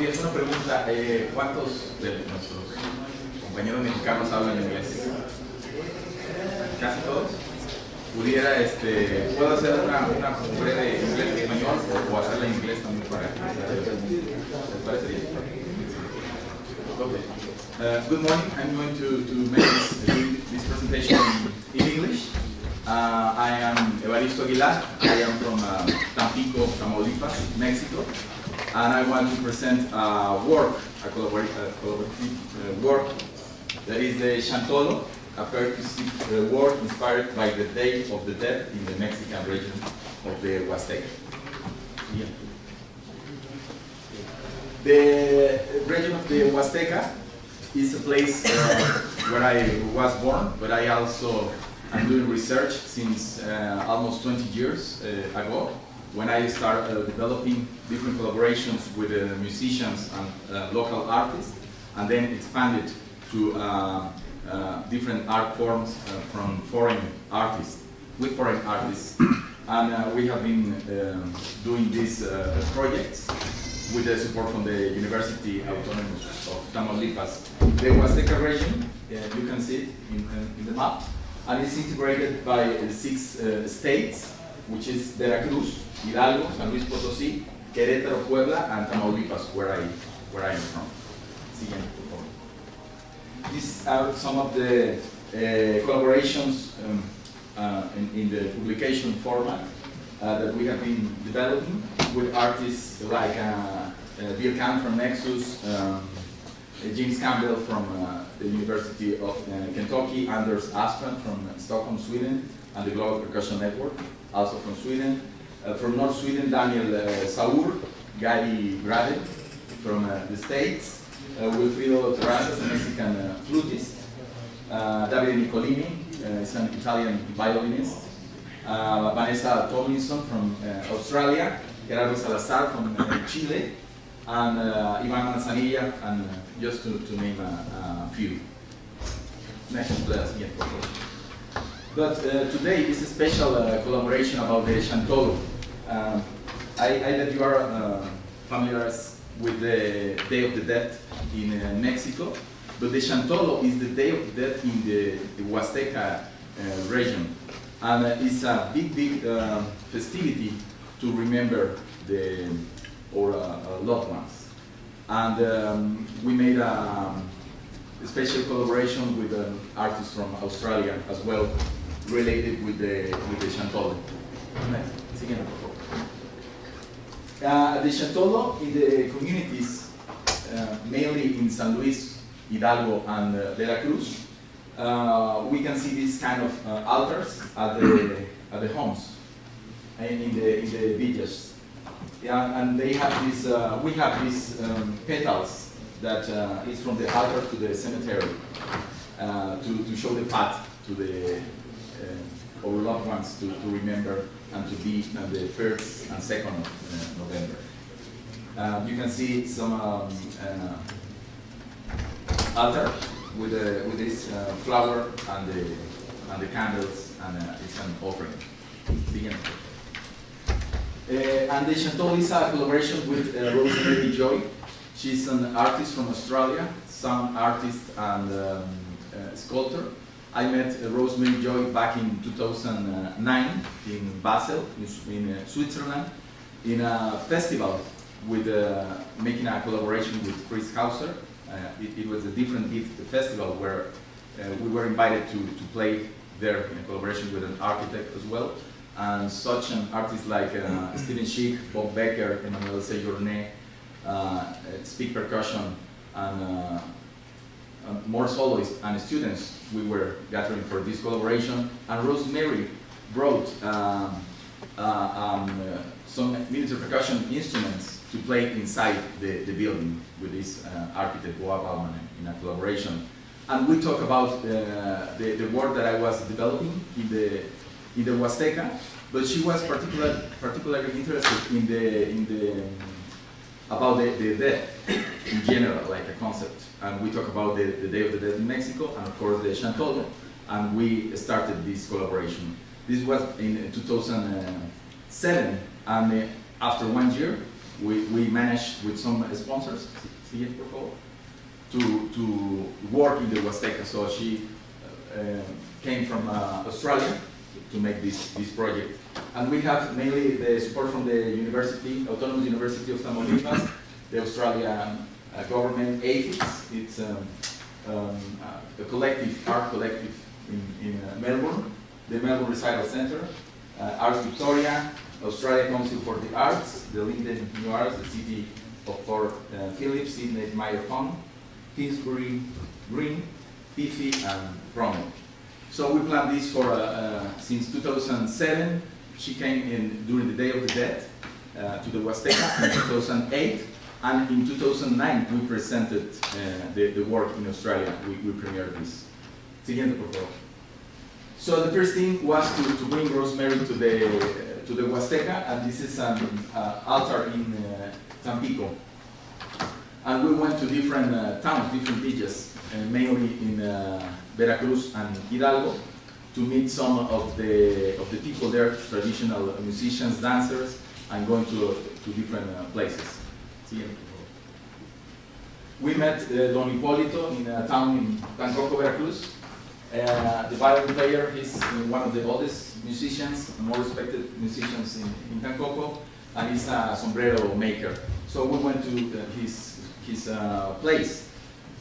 días. Una pregunta, ¿cuántos de nuestros compañeros mexicanos hablan inglés? ¿Casi todos? ¿Puedo hacer una breve inglés-español o hacerla en inglés también para ¿les parece bien? Okay. Good morning. I'm going to make this presentation in English. I am Evaristo Aguilar. I am from Tampico, Tamaulipas, Mexico. And I want to present a collaborative work that is the XANTOLO, a percussive work inspired by the Day of the Dead in the Mexican region of the Huasteca. Yeah. The region of the Huasteca is a place where I was born, but I also am doing research since almost 20 years ago, when I started developing different collaborations with musicians and local artists, and then expanded to different art forms from foreign artists, with foreign artists. And we have been doing these projects with the support from the University Autonomous of Tamaulipas. The Huasteca region, you can see it in the map, and it's integrated by 6 states, which is Veracruz, Hidalgo, San Luis Potosí, Querétaro, Puebla, and Tamaulipas, where I am from. These are some of the collaborations in the publication format that we have been developing with artists like Bill Kahn from Nexus, James Campbell from the University of Kentucky, Anders Aspen from Stockholm, Sweden, and the Global Percussion Network, also from Sweden. From North Sweden, Daniel Saur, Gary Grade from the States, Wilfrido Terrazas, a Mexican flutist, Davide Nicolini is an Italian violinist, Vanessa Tomlinson from Australia, Gerardo Salazar from Chile, and Ivan Manzanilla, and just to name a few. Next, please. But today is a special collaboration about the XANTOLO. I that you are familiar with the Day of the Dead in Mexico, but the XANTOLO is the Day of the Dead in the Huasteca region, and it's a big festivity to remember our loved ones. And we made a special collaboration with an artist from Australia as well, related with the XANTOLO. The XANTOLO in the communities, mainly in San Luis, Hidalgo, and Veracruz, we can see these kind of altars at the homes and in the villages. Yeah, and they have this. We have these petals that is from the altar to the cemetery to show the path to our loved ones to remember and to be on the 1st and 2nd of November. You can see some altar with this flower and the candles, and it's an offering. And the XANTOLO is a collaboration with Rosemary Joy. She's an artist from Australia, sound artist and sculptor. I met Rosemary Joy back in 2009 in Basel, in Switzerland, in a festival with making a collaboration with Fritz Hauser. It was a different gift festival where we were invited to play there in collaboration with an architect as well. And such an artist like Steven Schick, Bob Becker, Emmanuel Sejourné, speak percussion, and more soloists and students, we were gathering for this collaboration. And Rosemary brought some military percussion instruments to play inside the building with this architect, Boab Alman, in a collaboration. And we talk about the work that I was developing in the Huasteca, but she was particularly interested about the dead in general, like a concept. And we talk about the Day of the Dead in Mexico, and of course the XANTOLO, and we started this collaboration. This was in 2007, and after 1 year, we managed with some sponsors to work in the Huasteca. So she came from Australia to make this project. And we have mainly the support from the University, Autonomous University of Tamaulipas, the Australian government, AFIS. It's a collective, art collective in Melbourne, the Melbourne Recital Centre, Arts Victoria, Australia Council for the Arts, the Linden New Arts, the City of Fort Philip, Sydney Meyer Fund, Finsbury Green, Fifi, and Bromley. So we planned this for since 2007. She came in during the Day of the Dead to the Huasteca in 2008, and in 2009 we presented the work in Australia. We premiered this. Siguiente, por favor. So the first thing was to bring Rosemary to the Huasteca, and this is an altar in Tampico. And we went to different towns, different villages, mainly in Veracruz and Hidalgo, to meet some of the people there, traditional musicians, dancers, and going to different places. We met Don Hipólito in a town in Tancoco, Veracruz. The violin player, he's one of the oldest musicians, more respected musicians in Tancoco, and he's a sombrero maker. So we went to his place,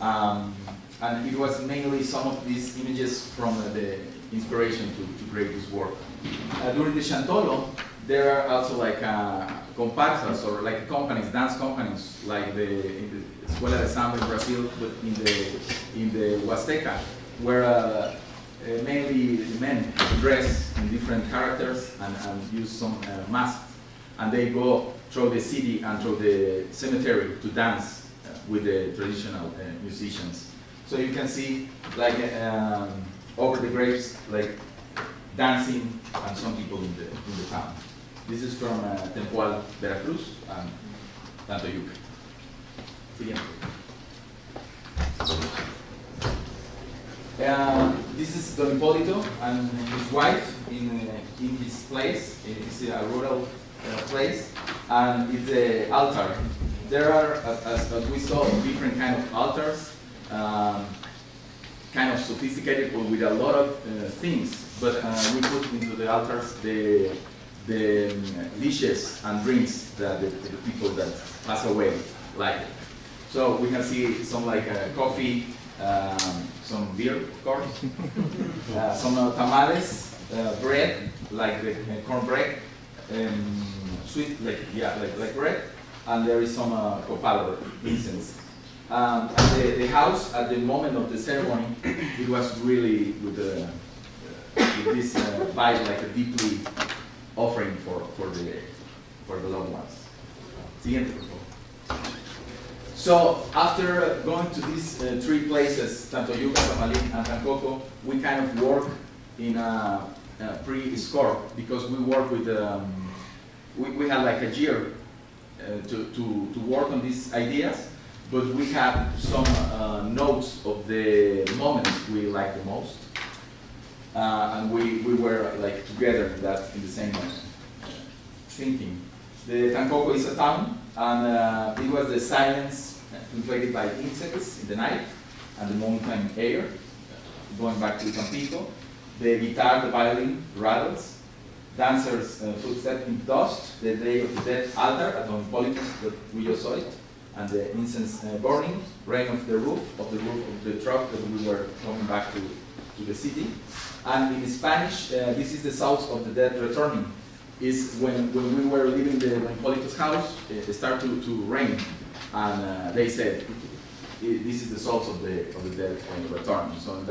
and it was mainly some of these images from the inspiration to create this work. During the Xantolo, there are also like comparsas or like companies, dance companies, like the Escuela de Samba in Brazil, but in the Huasteca, where mainly the men dress in different characters and use some masks, and they go through the city and through the cemetery to dance with the traditional musicians. So you can see like over the graves, like dancing, and some people in the town. This is from Tempoal, Veracruz, and Tantoyuca. This is Don Hipólito and his wife in his place. It's a rural place, and it's an altar. There are, as we saw, different kind of altars, kind of sophisticated with a lot of things. But we put into the altars the dishes and drinks that the people that pass away like. So we can see some like coffee, some beer, of course, some tamales, bread, like the cornbread, sweet, like bread, and there is some copal, incense. And the house, at the moment of the ceremony, it was really with this vibe, like a deeply offering for the loved ones. Siguiente, por favor. So after going to these three places, Tantoyuca, Tamalin, and Tancoco, we kind of work in a pre-score, because we work with, we had like a year to work on these ideas, but we have some notes of the moments we like the most, and we were like together in the same thinking. The Tancoco is a town, and it was the silence inflated by insects in the night and the mountain air. Going back to Tampico, the guitar, the violin rattles, dancers' footsteps in dust, the Day of the Dead altar at Don Hipólito's that we just saw it, and the incense burning, rain of the roof of the truck that we were coming back to the city. And in Spanish, this is the sounds of the dead returning. Is when we were leaving the Don Hipólito's house, it started to rain, and they said, this is the souls of the dead returning. So in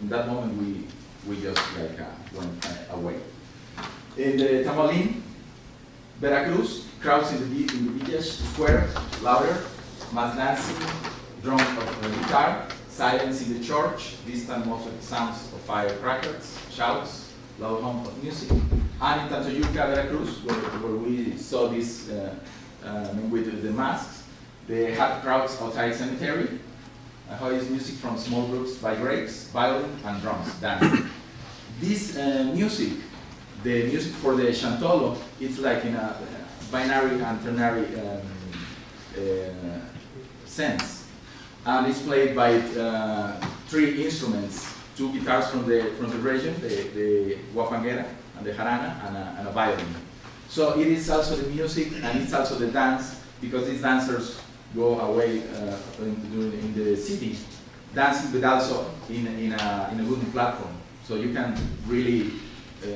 that moment, we just like went away. In the Tamalin, Veracruz, crowds in the village square, louder, mass dancing, drum of guitar, silence in the church, distant muffled sounds of firecrackers, shouts, loud hum of music. And in Tantoyuca, Veracruz, where we saw this with the masks, they had crowds outside cemetery, hoist music from small groups by graves, violin and drums dancing. This music, the music for the Xantolo, it's like in a binary and ternary sense, and it's played by 3 instruments: 2 guitars from the region, the guapanguera and the jarana, and a violin. So it is also the music and it's also the dance, because these dancers go away in the city dancing, but also in a wooden platform. So you can really,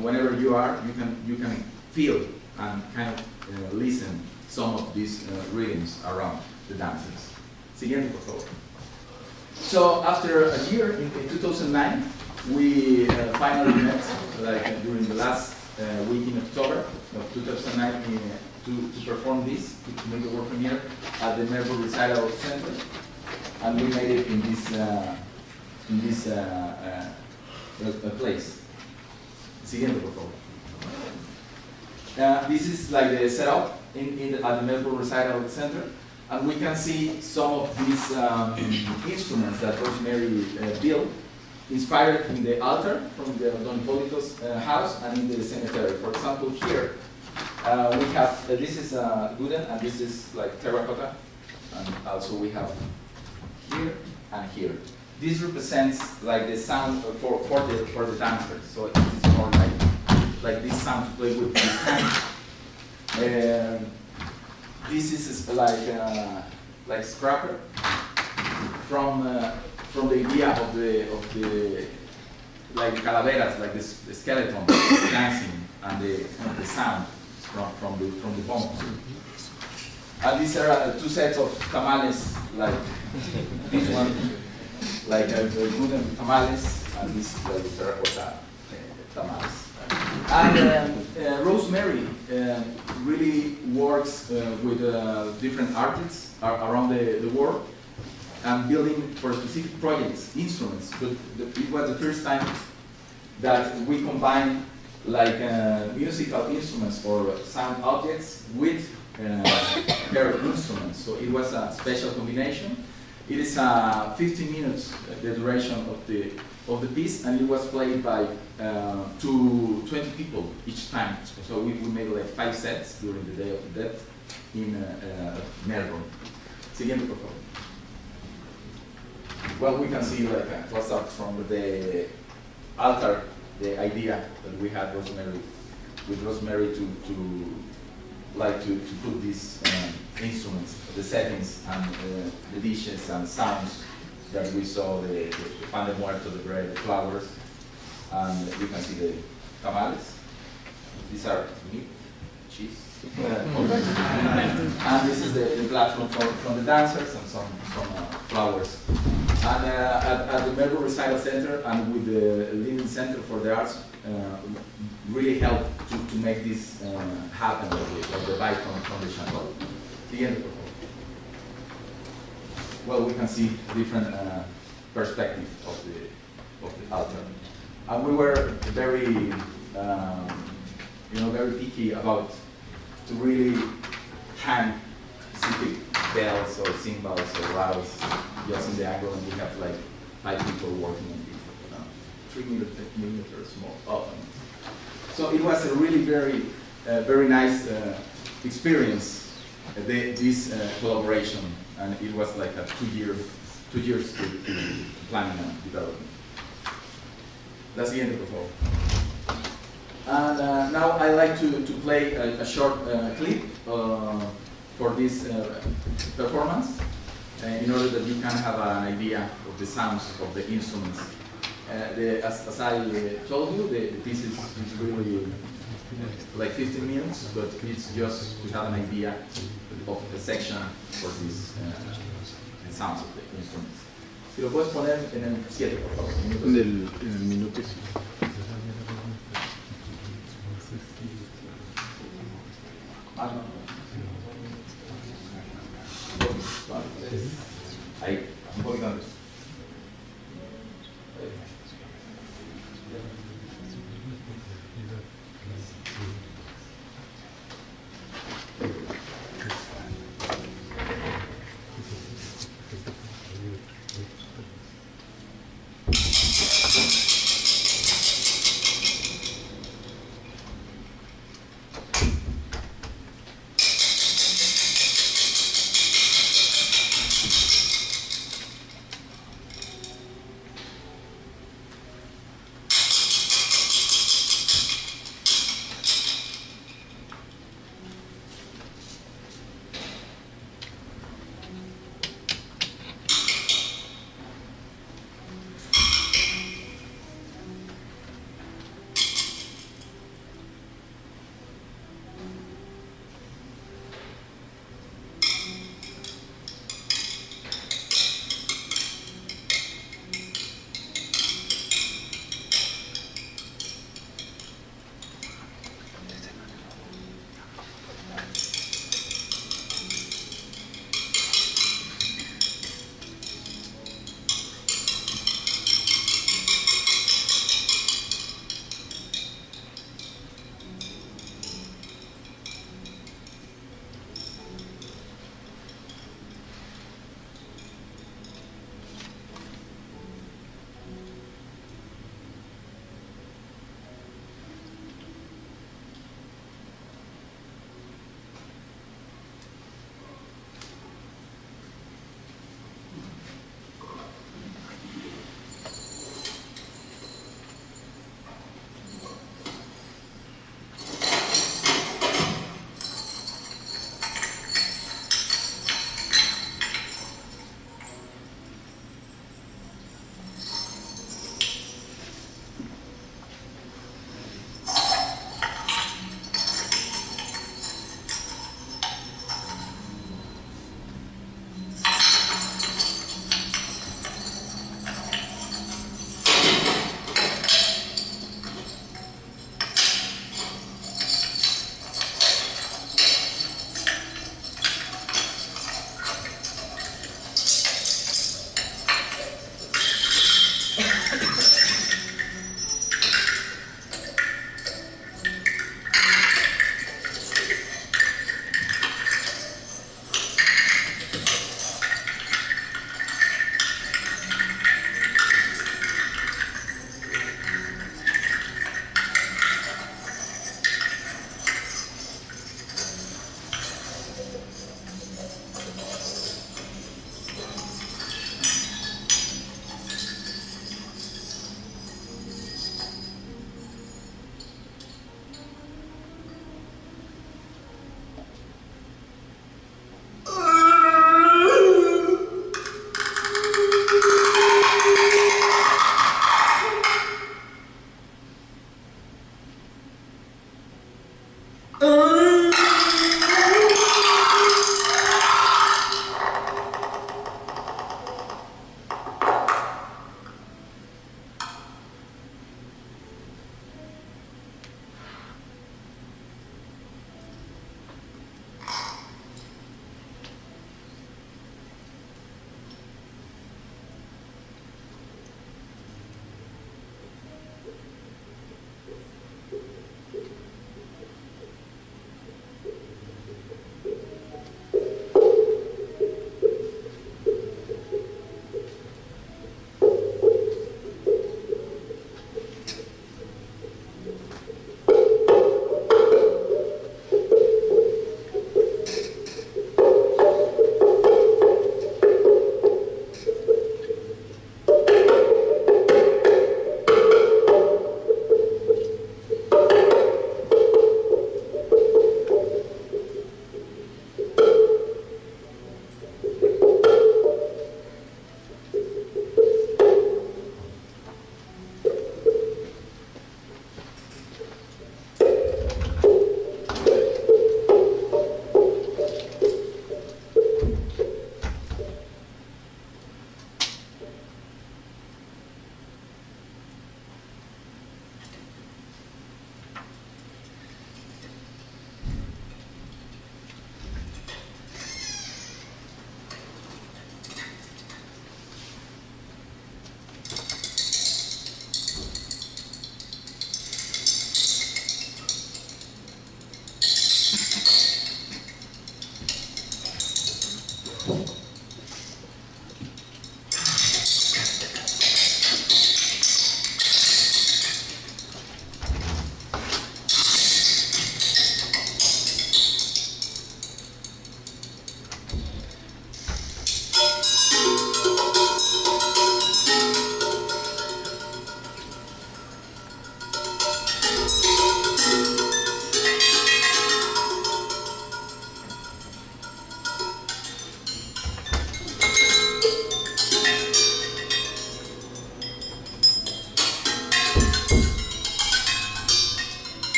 whenever you are, you can feel and kind of listen some of these rhythms around the dances. Siguiente, por favor. So after a year, in 2009, we finally met, like during the last week in October of 2009, to perform this, to make the world premiere at the Melbourne Recital Center, and we made it in this place. Siguiente, por favor. This is like the setup at the Melbourne Recital Center, and we can see some of these instruments that Rosemary built, inspired in the altar from the Don Hipólito's house and in the cemetery. For example, here we have, this is wooden and this is like terracotta, and also we have here and here. This represents like the sound for the dancers. So it is more like this sound to play with the hand. This is like scrapper from the idea of the like calaveras, like the skeleton dancing and the sound from the bones. And these are 2 sets of tamales, like this one, like wooden tamales, and this like terracotta tamales. And Rosemary really works with different artists around the world, and building for specific projects instruments. But it was the first time that we combined like musical instruments or sound objects with pair of instruments. So it was a special combination. It is 15 minutes the duration of the piece, and it was played by to 20 people each time. So we made like 5 sets during the Day of the Dead in Melbourne. Siguiente, por favor. Well, we can see like a close-up from the altar, the idea that we had with Rosemary to put these instruments, the settings and the dishes and sounds that we saw, the pan de muerto, the bread, the flowers, and you can see the tamales. These are meat, cheese. And this is the platform from the dancers and some flowers. And at the Melbourne Recital Center and with the Living Center for the Arts really helped to make this happen, like the bike from the Chantal. Well, we can see different perspective of the altar. And we were very, very picky about to really hang specific bells or cymbals or rattles just in the angle, and we have like 5 people working on it, 3 millimeters more often. So it was a really very nice experience, this collaboration, and it was like a 2 years to planning and development. That's the end of the whole. And now I like to play a short clip for this performance, in order that you can have an idea of the sounds of the instruments. As I told you, the piece is really like 15 minutes, but it's just to have an idea of the section for these sounds of the instruments. Si lo puedes poner en el 7, por favor. En el minuto 7. Ahí, un poquito antes.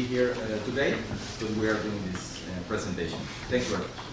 here today because we are doing this presentation. Thank you very much.